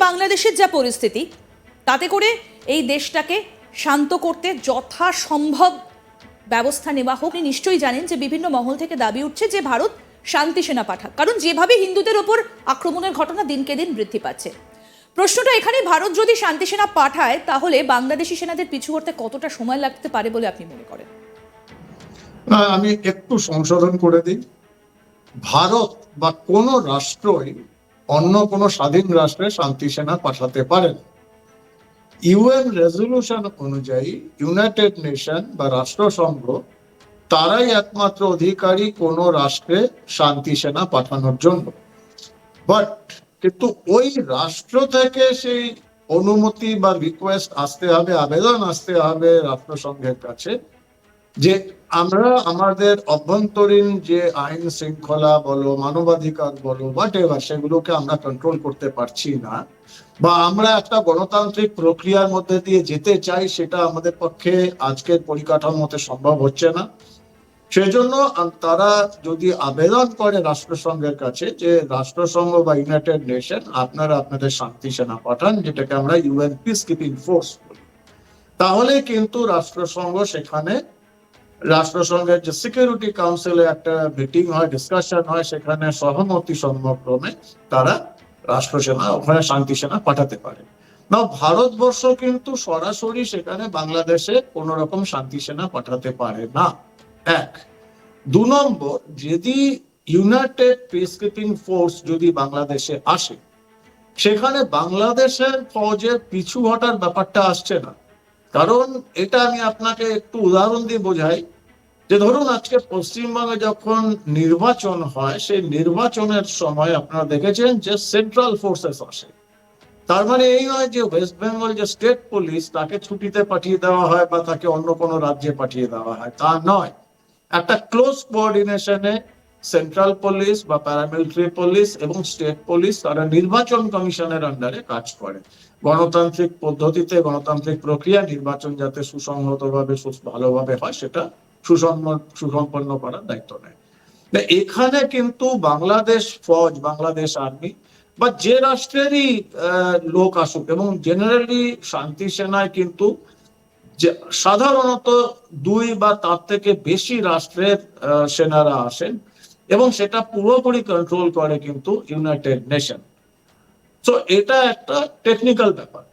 বাংলাদেশের যা পরিস্থিতি, তাতে করে এই দেশটাকে শান্ত করতে যথাসম্ভব ব্যবস্থা নেওয়া হোক। আপনি নিশ্চয়ই জানেন যে বিভিন্ন মহল থেকে দাবি উঠছে যে ভারত শান্তি সেনা পাঠাক, কারণ যেভাবে হিন্দুদের ওপর আক্রমণের ঘটনা দিনকে দিন বৃদ্ধি পাচ্ছে। প্রশ্নটা এখানে, ভারত যদি শান্তি সেনা পাঠায় তাহলে বাংলাদেশি সেনাদের পিছু হতে কতটা সময় লাগতে পারে বলে আপনি মনে করেন? আমি একটু সংশোধন করে দিই। ভারত বা কোন রাষ্ট্রই অন্য কোন স্বাধীন রাষ্ট্রে শান্তি সেনা পাঠাতে পারে না। ইউএন রেজলিউশন অনুযায়ী ইউনাইটেড নেশন বা রাষ্ট্রসংঘ তারাই একমাত্র অধিকারী কোন রাষ্ট্রে শান্তি সেনা পাঠানোর জন্য। বাট কিন্তু ওই রাষ্ট্র থেকে সেই অনুমতি বা রিকোয়েস্ট আসতে হবে, আবেদন আসতে হবে রাষ্ট্রসংঘের কাছে যে আমরা আমাদের অভ্যন্তরীণ যে আইন শৃঙ্খলা বলো, মানবাধিকার বলো, হোয়াটএভার, সেগুলোকে আমরা কন্ট্রোল করতে পারছি না, বা আমরা একটা গণতান্ত্রিক প্রক্রিয়ার মধ্যে দিয়ে যেতে চাই, সেটা আমাদের পক্ষে আজকের পরিকাঠামোতে সম্ভব হচ্ছে না। সেজন্য তারা যদি আবেদন করে রাষ্ট্রসংঘের কাছে যে রাষ্ট্রসংঘ বা ইউনাইটেড নেশন আপনারা আপনাদের শান্তি সেনা পাঠান, যেটাকে আমরা ইউএন পিস কিপিং ফোর্স বলি, তাহলে কিন্তু রাষ্ট্রসংঘ সেখানে, রাষ্ট্রসংঘের যে সিকিউরিটি কাউন্সিলে একটা মিটিং হয়, ডিসকাশন হয়, সেখানে সহমতি সম্মতক্রমে তারা রাষ্ট্রসেনা ওখানে শান্তি সেনা পাঠাতে পারে না। ভারতবর্ষ কিন্তু সরাসরি সেখানে বাংলাদেশে কোন রকম শান্তি সেনা পাঠাতে পারে না। এক। দু নম্বর, যদি ইউনাইটেড পিস কিপিং ফোর্স যদি বাংলাদেশে আসে, সেখানে বাংলাদেশের ফৌজের পিছু হটার ব্যাপারটা আসছে না। কারণ এটা আমি আপনাকে একটু উদাহরণ দিয়ে বোঝাই যে ধরুন আজকে পশ্চিমবঙ্গে যখন নির্বাচন হয়, সেই নির্বাচনের সময় আপনারা দেখেছেন যে সেন্ট্রাল ফোর্সেস আসে। তার মানে এই নয় যে ওয়েস্ট বেঙ্গল যে স্টেট পুলিশ তাকে ছুটিতে পাঠিয়ে দেওয়া হয় বা তাকে অন্য কোনো রাজ্যে পাঠিয়ে দেওয়া হয়, তা নয়। একটা ক্লোজ কোঅর্ডিনেশনে সেন্ট্রাল পুলিশ বা প্যারামিলিটারি পুলিশ এবং স্টেট পুলিশ তারা নির্বাচন কমিশনের আন্ডারে কাজ করে। গণতান্ত্রিক পদ্ধতিতে, গণতান্ত্রিক প্রক্রিয়া, নির্বাচন যাতে সুসংহতভাবে ভালোভাবে হয় সেটা সুসম্পন্ন করার দায়িত্ব নেয়। এখানে কিন্তু বাংলাদেশ ফৌজ, বাংলাদেশ আর্মি বা যে রাষ্ট্রেরই লোক আসুক, এবং জেনারেলি শান্তি সেনায় কিন্তু সাধারণত 2 বা তার থেকে বেশি রাষ্ট্রের সেনারা আসেন, এবং সেটা পুরোপুরি কন্ট্রোল করে কিন্তু ইউনাইটেড নেশন। তো এটা একটা টেকনিক্যাল ব্যাপার।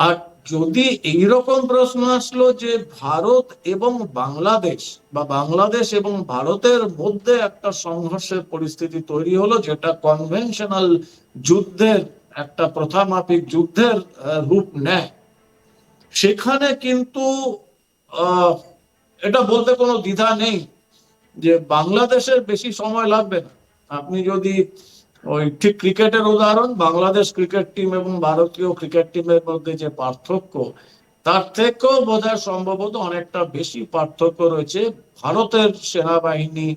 আর যদি এইরকম প্রশ্ন আসলো যে ভারত এবং বাংলাদেশ বা বাংলাদেশ এবং ভারতের মধ্যে একটা সংঘর্ষের পরিস্থিতি তৈরি হলো, যেটা কনভেনশনাল যুদ্ধের একটা প্রথামাফিক যুদ্ধের রূপ নেয়, সেখানে কিন্তু এটা বলতে কোনো দ্বিধা নেই যে বাংলাদেশের বেশি সময় লাগবে না। আপনি যদি ওই ঠিক ক্রিকেটের উদাহরণ, বাংলাদেশ ক্রিকেট টিম এবং ভারতীয় ক্রিকেট টিমের মধ্যে যে পার্থক্য, তার থেকেও বোধহয় সম্ভবত অনেকটা বেশি পার্থক্য রয়েছে ভারতের সেনাবাহিনী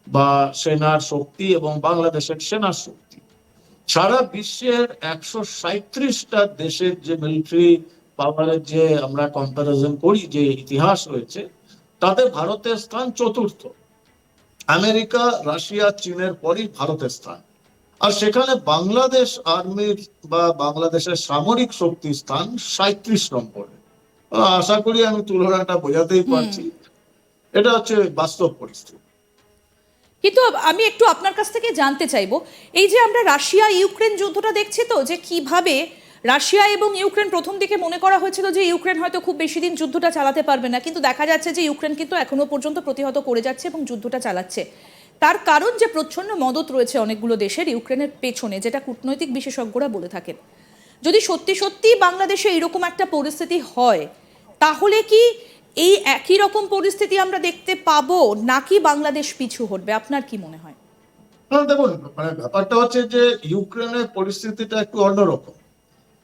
বা সেনার শক্তি এবং বাংলাদেশের সেনার শক্তি। সারা বিশ্বের 137টা দেশের যে মিলিটারি পাওয়ারের যে আমরা কম্পারিজন করি, যে ইতিহাস রয়েছে, তাতে ভারতের স্থান চতুর্থ। আমেরিকা, রাশিয়া, চীনের পরই ভারতের স্থান। আর সেখানে বাংলাদেশ আর্মির বা বাংলাদেশের সামরিক শক্তি স্থান 37 নম্বরে। আশা করি আমি তুলনাটা বোঝাতেই পারছি। এটা হচ্ছে বাস্তব পরিস্থিতি। কিন্তু আমি একটু আপনার কাছ থেকে জানতে চাইবো, এই যে আমরা রাশিয়া ইউক্রেন যুদ্ধটা দেখছি, তো যে কিভাবে রাশিয়া এবং ইউক্রেন, প্রথম দিকে মনে করা হয়েছিল যে ইউক্রেন হয়তো খুব বেশি দিন যুদ্ধটা চালাতে পারবে না, কিন্তু দেখা যাচ্ছে যে ইউক্রেন কিন্তু এখনো পর্যন্ত প্রতিহত করে যাচ্ছে এবং যুদ্ধটা চালাচ্ছে। তার কারণ যে প্রচ্ছন্ন মদত রয়েছে অনেকগুলো দেশের ইউক্রেনের পেছনে, যেটা কূটনৈতিক বিশেষজ্ঞরা বলে থাকেন। যদি সত্যি সত্যি বাংলাদেশে এরকম একটা পরিস্থিতি হয়, তাহলে কি এই একই রকম পরিস্থিতি আমরা দেখতে পাবো, নাকি বাংলাদেশ পিছু হটবে? আপনার কি মনে হয়? দেখুন, মানে ব্যাপারটা হচ্ছে যে ইউক্রেনের পরিস্থিতিটা একটু অন্যরকম।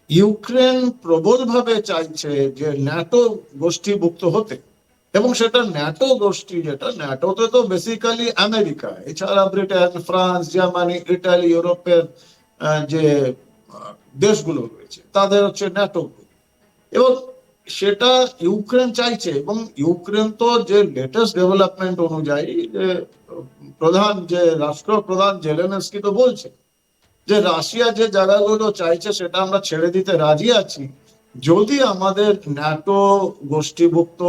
ইউক্রেন প্রবলভাবে চাইছে যে ন্যাটো গোষ্ঠীভুক্ত হতে, এবং সেটা ন্যাটো গোষ্ঠী, যেটা ন্যাটোতে তো বেসিক্যালি আমেরিকা, এছাড়া ব্রিটেন, ফ্রান্স, জার্মানি, ইটালি, ইউরোপের যে দেশগুলো রয়েছে তাদের হচ্ছে ন্যাটো গ্রুপ। এবং সেটা ইউক্রেন চাইছে, এবং ইউক্রেন তো যে লেটেস্ট ডেভেলপমেন্ট অনুযায়ী যে রাষ্ট্রপ্রধান জেলেনস্কি তো বলছে যে রাশিয়া যে জায়গাগুলো চাইছে সেটা আমরা ছেড়ে দিতে রাজি আছি, যদি আমাদের ন্যাটো গোষ্ঠীভুক্ত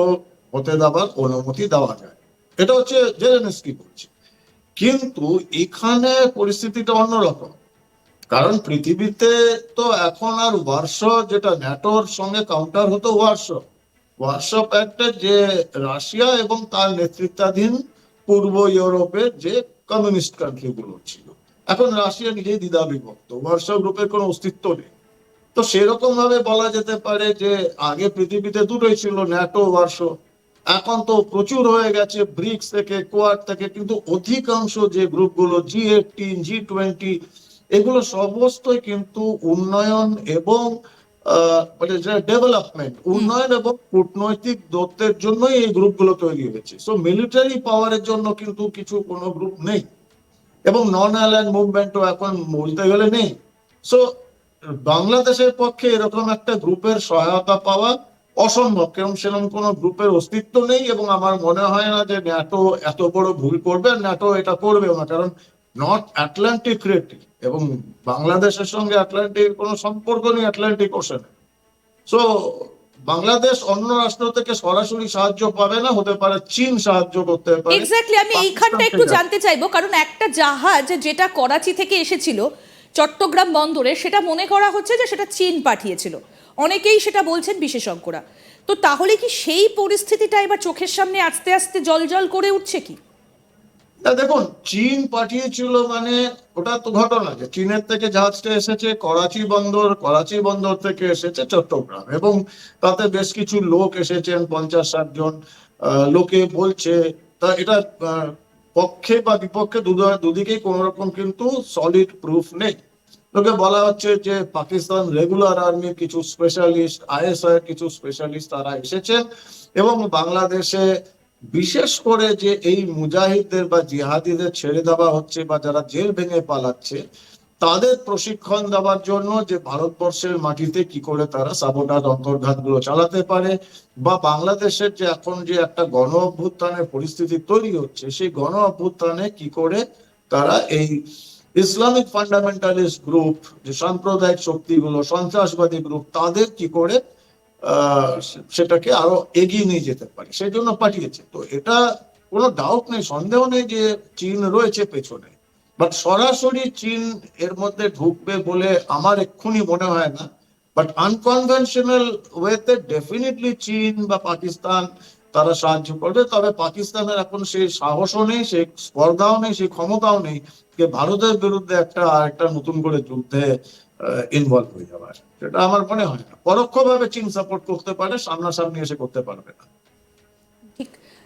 হতে দেওয়ার অনুমতি দেওয়া যায়। এটা হচ্ছে জেলেনস্কি বলছে। কিন্তু এখানে পরিস্থিতিটা অন্যরকম, কারণ পৃথিবীতে তো এখন আর ওয়ারশ, যেটা ন্যাটোর সঙ্গে কাউন্টার হতো ওয়ারশ প্যাক্টে যে রাশিয়া এবং তার নেতৃত্বাধীন পূর্ব ইউরোপের যে কমিউনিস্ট কান্ট্রি গুলো ছিল, এখন রাশিয়া নিজেই দ্বিধা বিভক্ত, ওয়ারশ গ্রুপের কোনো অস্তিত্ব নেই। তো সেরকম ভাবে বলা যেতে পারে যে আগে পৃথিবীতে দুটোই ছিল, ন্যাটো ওয়ারশ। এখন তো প্রচুর হয়ে গেছে, ব্রিক্স থেকে, কোয়াড থেকে, কিন্তু অধিকাংশ যে গ্রুপগুলো G18, G20, এগুলো সমস্তই কিন্তু উন্নয়ন এবং ডেভেলপমেন্ট, উন্নয়ন এবং কূটনৈতিক দত্তের জন্যই এই গ্রুপগুলো তৈরি হয়েছে। সো মিলিটারি পাওয়ারের জন্য কিন্তু কোনো গ্রুপ নেই, এবং নন অ্যালায়েন্ড মুভমেন্টও এখন বলতে গেলে নেই। সো বাংলাদেশের পক্ষে এরকম একটা গ্রুপের সহায়তা পাওয়া অসম্ভব, কারণ সেরকম কোনো গ্রুপের অস্তিত্ব নেই। এবং আমার মনে হয় না যে ন্যাটো এত বড় ভুল করবে, ন্যাটো এটা করবেও না, কারণ নর্থ আটলান্টিক ট্রিটি এবং বাংলাদেশের সঙ্গে আটলান্টিকের কোনো সম্পর্ক নেই আটলান্টিক ওশানে। সো বাংলাদেশ অন্য রাষ্ট্র থেকে সরাসরি সাহায্য পাবে না, হতে পারে চীন সাহায্য করতে পারে। এক্স্যাক্টলি, আমি এইখানটা একটু জানতে চাইবো, কারণ একটা জাহাজ যেটা করাচি থেকে এসেছিল চট্টগ্রাম বন্দরে, সেটা মনে করা হচ্ছে যে সেটা চীন পাঠিয়েছিল, অনেকেই সেটা বলছেন বিশেষজ্ঞরা। তো তাহলে কি সেই পরিস্থিতিটা এবার চোখের সামনে আস্তে আস্তে জল করে উঠছে কি? না দেখুন, চীন পাঠিয়েছিল মানে ওটা তো ঘটনা যে চীনের থেকে জাহাজটা এসেছে করাচি বন্দর থেকে এসেছে চট্টগ্রাম, এবং তাতে বেশ কিছু লোক এসেছেন, 50-60 জন। লোকে বলছে, তা এটা পক্ষে বা বিপক্ষে দুদিকেই কোন রকম কিন্তু সলিড প্রুফ নেই। লোকে বলা হচ্ছে যে পাকিস্তান রেগুলার আর্মির কিছু স্পেশালিস্ট, ISI কিছু স্পেশালিস্ট তারা এসেছেন, এবং বাংলাদেশে বিশেষ করে যে এই মুজাহিদদের বা জিহাদিদের ছেড়ে দেওয়া হচ্ছে বা যারা জেল ভেঙে পালাচ্ছে, তাদের প্রশিক্ষণ দেওয়ার জন্য যে ভারতবর্ষের মাটিতে কি করে তারা সাবোটাজ অন্তর্ঘাত গুলো চালাতে পারে, বা বাংলাদেশের যে এখন যে একটা গণ অভ্যুত্থানের পরিস্থিতি তৈরি হচ্ছে, সেই গণ অভ্যুত্থানে কি করে তারা এই ইসলামিক ফান্ডামেন্টালিস্ট গ্রুপ, যে সাম্প্রদায়িক শক্তিগুলো, সন্ত্রাসবাদী গ্রুপ, তাদের কি করে সেটাকে আরো এগিয়ে নিয়ে যেতে পারে, সেই জন্য পাঠিয়েছে। তো এটা কোনো ডাউট নেই, সন্দেহ নেই যে চীন রয়েছে পেছনে, বাট সরাসরি চীন এর মধ্যে ঢুকবে বলে আমার এক্ষুনি মনে হয় না। বাট আনকনভেনশনাল ওয়েতে ডেফিনেটলি চীন বা পাকিস্তান তারা সাহায্য করবে। তবে পাকিস্তানের এখন সেই সাহসও নেই, সেই স্পর্ধাও নেই, সেই ক্ষমতাও নেই যে ভারতের বিরুদ্ধে আরেকটা নতুন করে যুদ্ধে ইনভলভ হয়ে যাওয়ার। সেটা আমার মনে হয় না। পরোক্ষভাবে চীন সাপোর্ট করতে পারে, সামনাসামনি এসে করতে পারবে না।